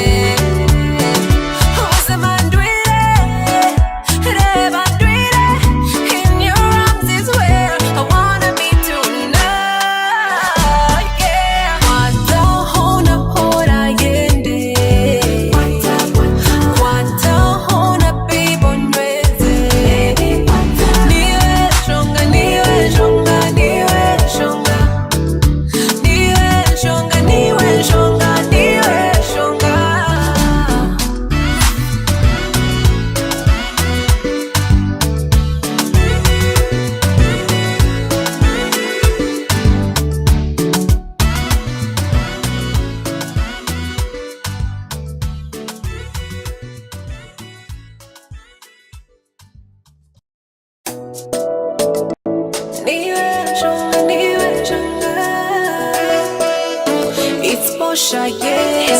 Portia, yeah.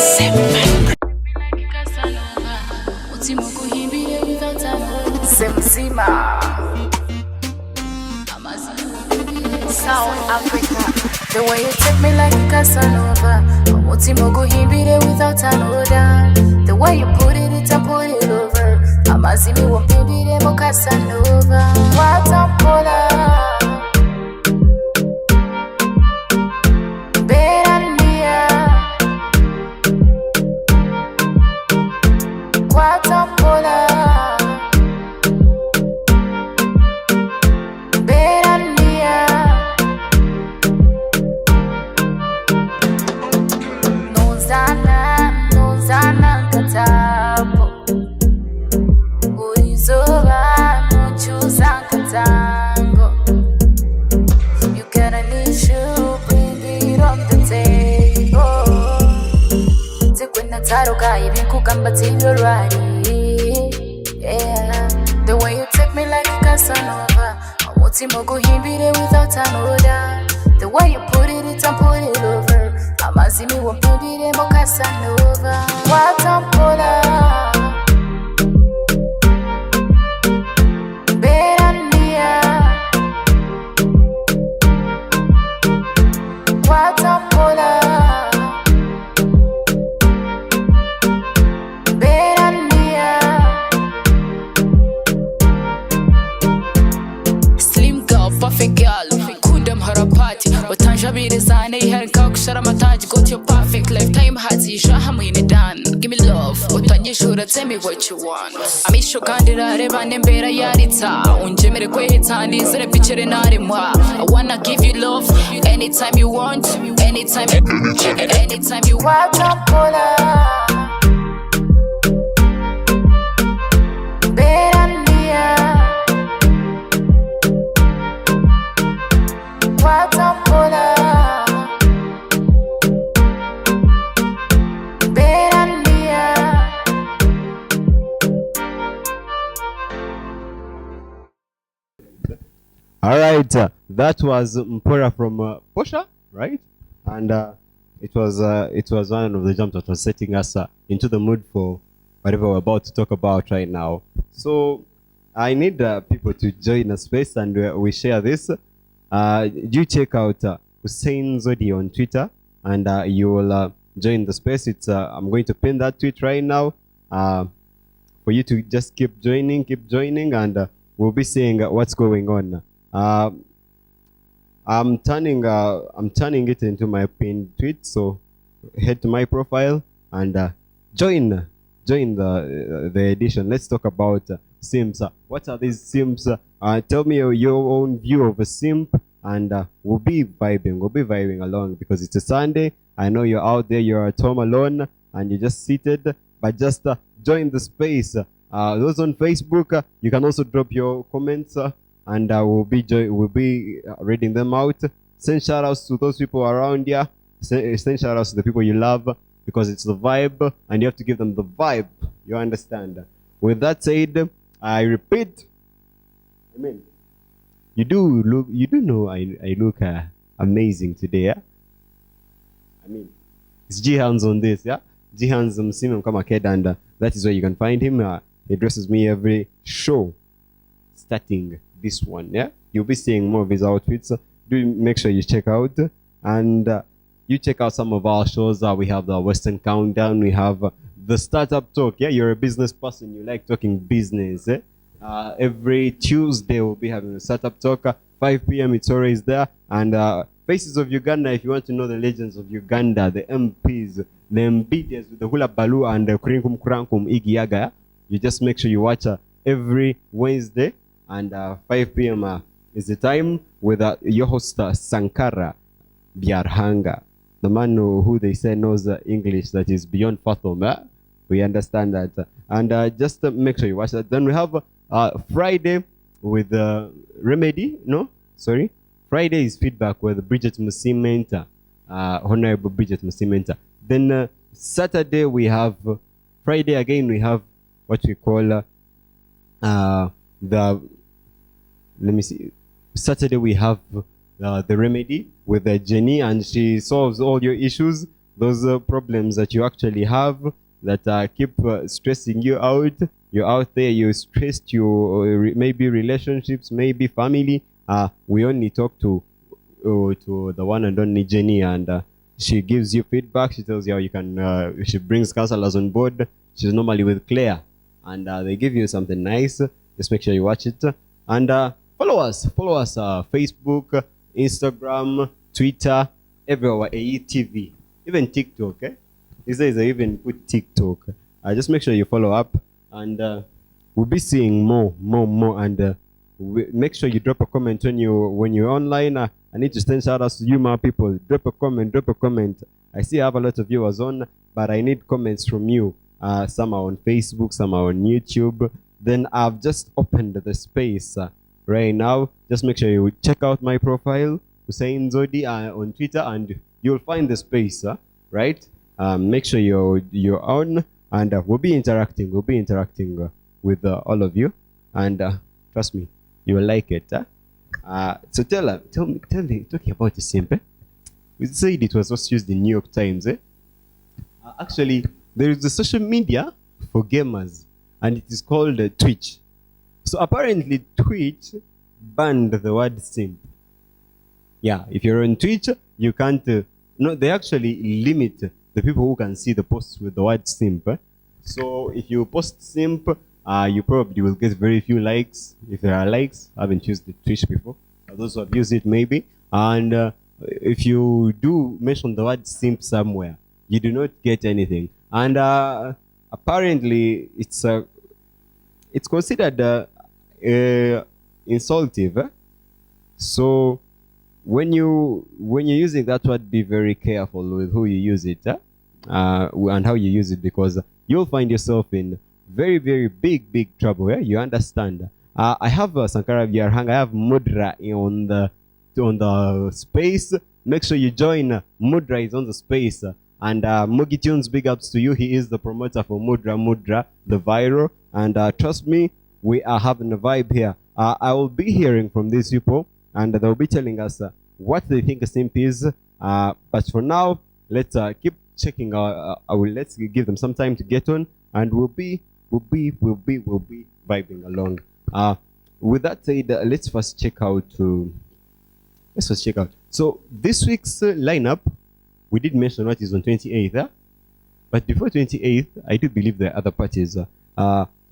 Simsima. South Africa. The way you take me like a Casanova. Mutimogo himbire without an order. The way you put it put it over. Amazimi wapimbire mo Casanova. Watampola. The way you take me like a Casanova. Mutimogo himbire without an order. The way you put it over. Amazimi wapimbire mo Casanova. Watampola. Got your perfect lifetime hati shahamine dan. Give me love, utanyishura tell me what you want. Amisho kandira reba nembera yarita. Unjemere kwehita nizere pichere narimwa. I wanna give you love anytime you want, anytime you want. All right, that was Mpora from Portia, right? And it was one of the jumps that was setting us into the mood for whatever we're about to talk about right now. So I need people to join the space and we share this. Do check out Hussein Zodi on Twitter and you will join the space. It's I'm going to pin that tweet right now for you to just keep joining, and we'll be seeing what's going on. I'm turning it into my pinned tweet, so head to my profile and join the edition. Let's talk about simps. What are these simps? Tell me your own view of a simp, and we'll be vibing along because it's a Sunday. I know you're out there, you're at home alone and you're just seated, but just join the space. Those on Facebook, you can also drop your comments and we'll be reading them out. Send shout outs to those people around you. Send shout outs to the people you love, because it's the vibe and you have to give them the vibe. You understand? With that said, I repeat, I mean, you do know I look amazing today, yeah? I mean, it's Jihan's on this, yeah? Jihan's Msimu kama kid, and that is where you can find him. He dresses me every show starting this one, yeah? You'll be seeing more of his outfits. Do make sure you check out, and you check out some of our shows. We have the Western Countdown, we have the Startup Talk. Yeah, you're a business person, you like talking business, eh? Every Tuesday we'll be having a Startup Talk. 5 p.m. it's always there. And Faces of Uganda, if you want to know the legends of Uganda, the MPs, the MBDs with the Hula Balu and the Kurinkum Kurankum Igiyaga, you just make sure you watch every Wednesday, and 5 p.m. Is the time with your host Sankara Biarhanga, the man who they say knows English that is beyond fathom. We understand that, and just make sure you watch that. Then we have Friday with Remedy. No, sorry, Friday is Feedback with Bridget Musimenta, Honorable Bridget Musimenta. Then Saturday we have Friday again. We have what we call Saturday we have the Remedy with Jenny, and she solves all your issues. those problems that you actually have that keep stressing you out. You're out there, you're stressed, maybe relationships, maybe family. We only talk to the one and only Jenny, and she gives you feedback. She tells you how you can. She brings counselors on board. She's normally with Claire, and they give you something nice. Just make sure you watch it, and follow us. Follow us. Facebook, Instagram, Twitter, everywhere. AETV, even TikTok. He says they even put TikTok. Just make sure you follow up, and we'll be seeing more, and make sure you drop a comment when you're online. I need to send shout outs to you, my people. Drop a comment. I see I have a lot of viewers on, but I need comments from you. Some are on Facebook, some are on YouTube. Then I've just opened the space right now. Just make sure you check out my profile, Hussein Zodi, on Twitter, and you'll find the space, right? Make sure you're on, and we'll be interacting. We'll be interacting with all of you, and trust me, you will like it. So tell me, talking about the simp. We said it was also used in New York Times. Actually, there is a social media for gamers, and it is called Twitch. So apparently, Twitch banned the word simp. Yeah, if you're on Twitch, you can't. No, they actually limit the people who can see the posts with the word simp. So if you post simp, you probably will get very few likes, if there are likes. I haven't used the Twitch before. Those who have used it, maybe. And if you do mention the word simp somewhere, you do not get anything. And apparently, it's considered insultive. So when you're using that word, be very careful with who you use it and how you use it, because you'll find yourself in very, very big trouble. You understand? I have Sankara Vyarhang. I have Mudra on the space. Make sure you join. Mudra is on the space. And Mugi Tunes, big ups to you. He is the promoter for Mudra, the viral. And trust me, we are having a vibe here. I will be hearing from these people, and they'll be telling us what they think a simp is. But for now, let's keep checking out. Let's give them some time to get on, and we'll be vibing along. With that said, let's first check out. So this week's lineup, we did mention what is on 28th, but before 28th, I do believe there are other parties.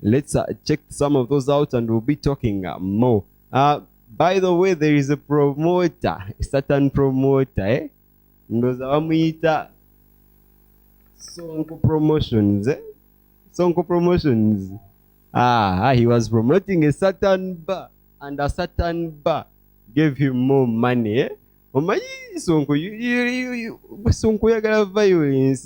Let's check some of those out, and we'll be talking more. By the way, there is a promoter, a certain promoter, Ndoza wamuita Sonko Promotions. Sonko Promotions. He was promoting a certain bar, and a certain bar gave him more money. Sonko, Sonko yagala violence.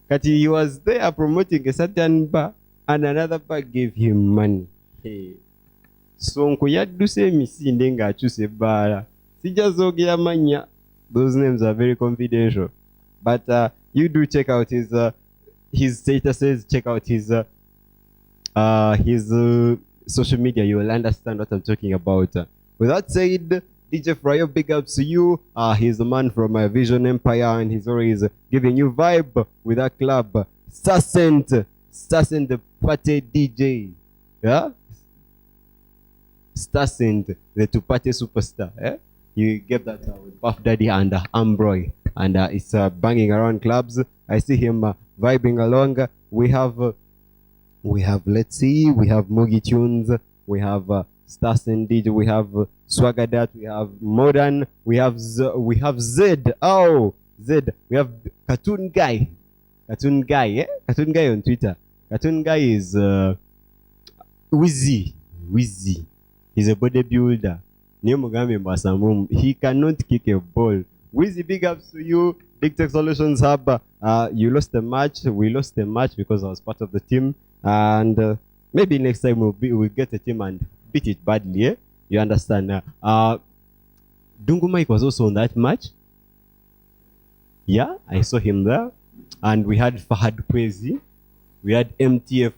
Kati he was there promoting a certain bar, and another bar gave him money. Hey. Sonko yadduse emisinde ng'akyusa ebbaala. Sijazogera manya. Those names are very confidential. But you do check out his statuses, check out his social media. You will understand what I'm talking about. With that said, DJ Fryo, big ups to you. He's the man from Vision Empire, and he's always giving you vibe with that club. Sassent the party DJ. Yeah? Stassent, the Tupate superstar. You get that with Puff Daddy and Ambroy, and it's banging around clubs. I see him vibing along. We have let's see, we have Mugi Tunes, we have Stassent DJ, we have Swagadat, we have Modern, we have Zed. Oh, Zed. We have Cartoon Guy. Cartoon Guy on Twitter. Cartoon Guy is Wizzy. He's a bodybuilder. He cannot kick a ball. Wizzy, big ups to you. Big Tech Solutions Hub. You lost the match. We lost the match because I was part of the team. And maybe next time we'll get a team and beat it badly. Eh? You understand? Dungu Mike was also on that match. Yeah, I saw him there. And we had Fahad Kwezi. We had MTF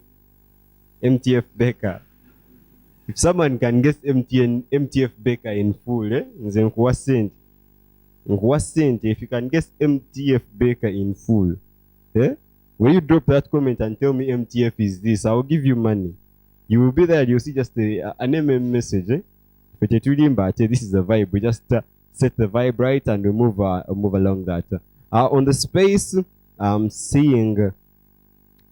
Becker. If someone can get MTF Baker in full, nze nkuwa sente. if you can guess MTF Baker in full, yeah? When you drop that comment and tell me MTF is this, I'll give you money. You will be there, you'll see just an MM message. But this is the vibe. We just set the vibe right and we move along that. On the space, I'm seeing,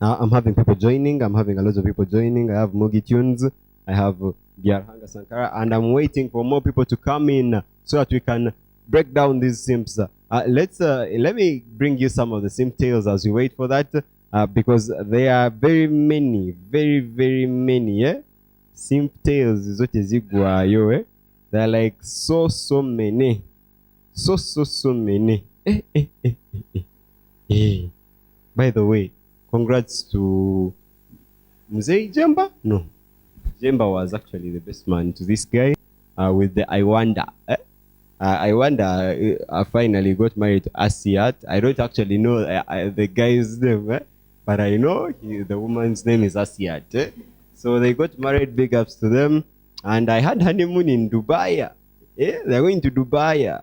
I'm having people joining. I'm having a lot of people joining. I have Mugi Tunes. I have Gyarhanga Sankara. And I'm waiting for more people to come in so that we can break down these simps. Let me bring you some of the simp tales as we wait for that, because there are very many, very many. Yeah, simp tales is what is yo. There are like so many, so many. By the way, congrats to Mzee Jemba. No, Jemba was actually the best man to this guy with the I Wonder. I wonder, I finally got married to Asiat. I don't actually know the guy's name, but I know the woman's name is Asiat. So they got married, big ups to them. And I had honeymoon in Dubai. Yeah, they're going to Dubai.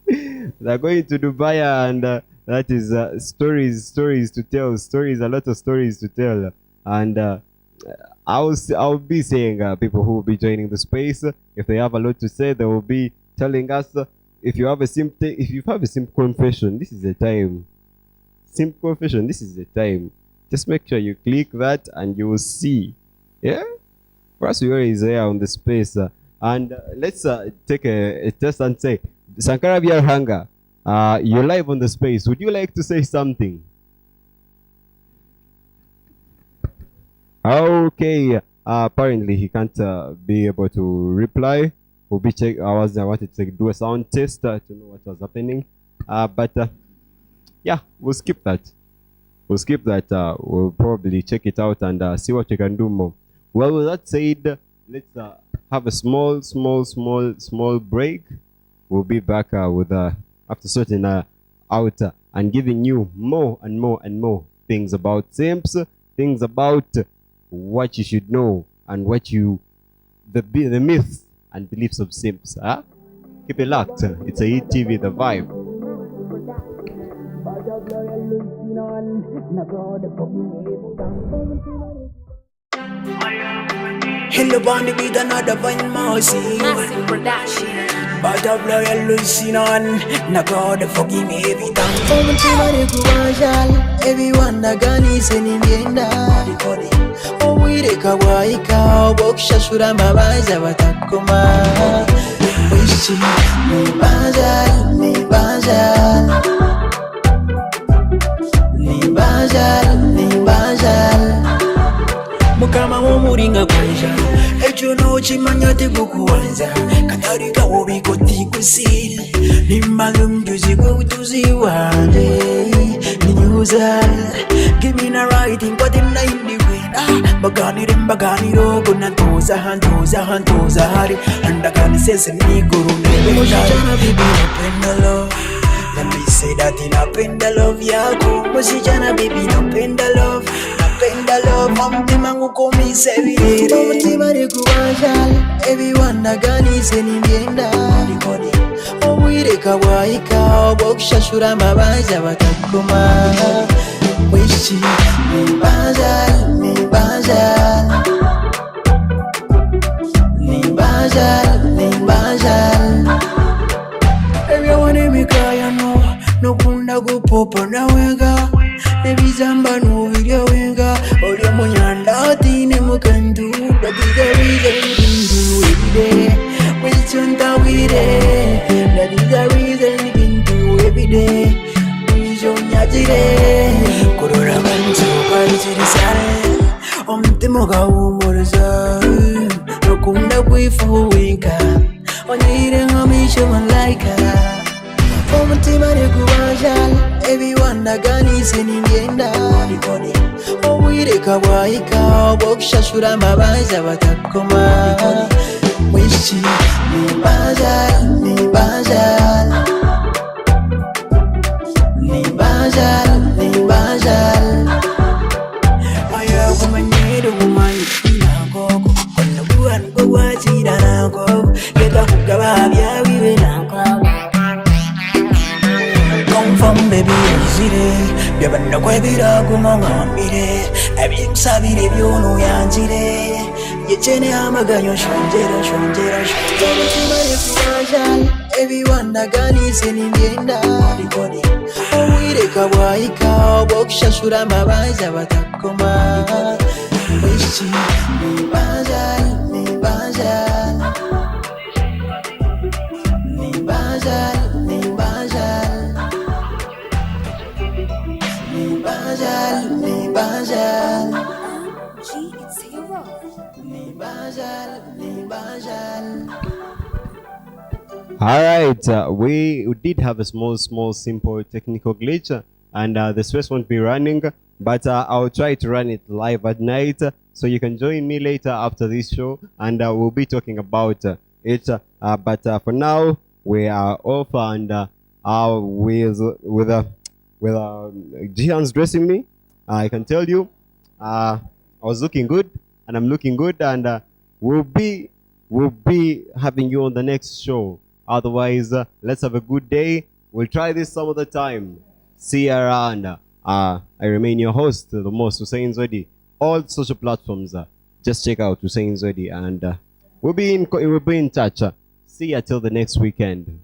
They're going to Dubai, and that is stories to tell. A lot of stories to tell. And I'll be saying people who will be joining the space, if they have a lot to say, they will be telling us. If you have a simp confession, this is the time. Simp confession, this is the time. Just make sure you click that and you will see. Yeah? For us, we always there on the space. And let's take a test and say, Sankara Gyarhanga, you're live on the space. Would you like to say something? Okay. Apparently he can't be able to reply. We'll be check. I wanted to do a sound test to know what was happening. But yeah, we'll skip that. We'll probably check it out and see what we can do more. Well, with that said, let's have a small break. We'll be back with after sorting out and giving you more and more things about simps, things about what you should know and what the myths and beliefs of simps. Keep it locked. It's a ETV, The Vibe. Hello, Bonnie, with another one more scene. Massive production. But of loyal losing on, na God forgive me every time. Everyone that gun is in the oh, we the kawaika, Bokshashura Mabaza, Watakuma. Wish me bazal, ni bazal. Mukama mumuringa kwanja echo no chimanyate kukuanza katarika wobiko tikusili nimalum juzi kutuzi wande ninyuza give me a writing but in the bagani rogo na toza hantoza hari andakani sese ni guru nebe mushana bibi napenda love. Let me say that inapenda love yako mushana bibi napenda love. Mtima ngukomise vile mtima nikuwajala everyone nagani seningenda owire kawaika bokshashura mabaza batakoma wishi ni bazal everyone in me cry no kunda gupopa na wenga nebizamba no video wenga olyo munyanda tine mukandu that is the reason we do every day wichonda wire that is the reason we do every day wijonyajire kurora bantu banzirisare omtimo gawumuriza nokunda kwifuwinka onyire ngamisho malaika omutima nekuwajala everyone nagani seningenda owire kawaika bokshashura mabaza batakoma wishi ni bazal aya kumanyero kumanyira ngoko kono buwan go wazira ngoko yeka kugaba bya wiwe ngoko byabannakwebira kumaŋambire ebyekusabire byonoyanjire yekene amaganyo shonjera kimale kuwajal ebiwandaganise nimbyenda owireka bwayika bwokushashura amabaja batakoma wishi nibajal All right, we did have a small, simple technical glitch, and the stress won't be running, but I'll try to run it live at night, so you can join me later after this show, and we'll be talking about it. But for now, we are off, and with Jihan's dressing me, I can tell you, I was looking good, and I'm looking good, and we'll be having you on the next show. Otherwise, let's have a good day. We'll try this some other time. See you around. I remain your host, the most Hussein Zodi. All social platforms, just check out Hussein Zodi, and we'll be in touch. See you till the next weekend.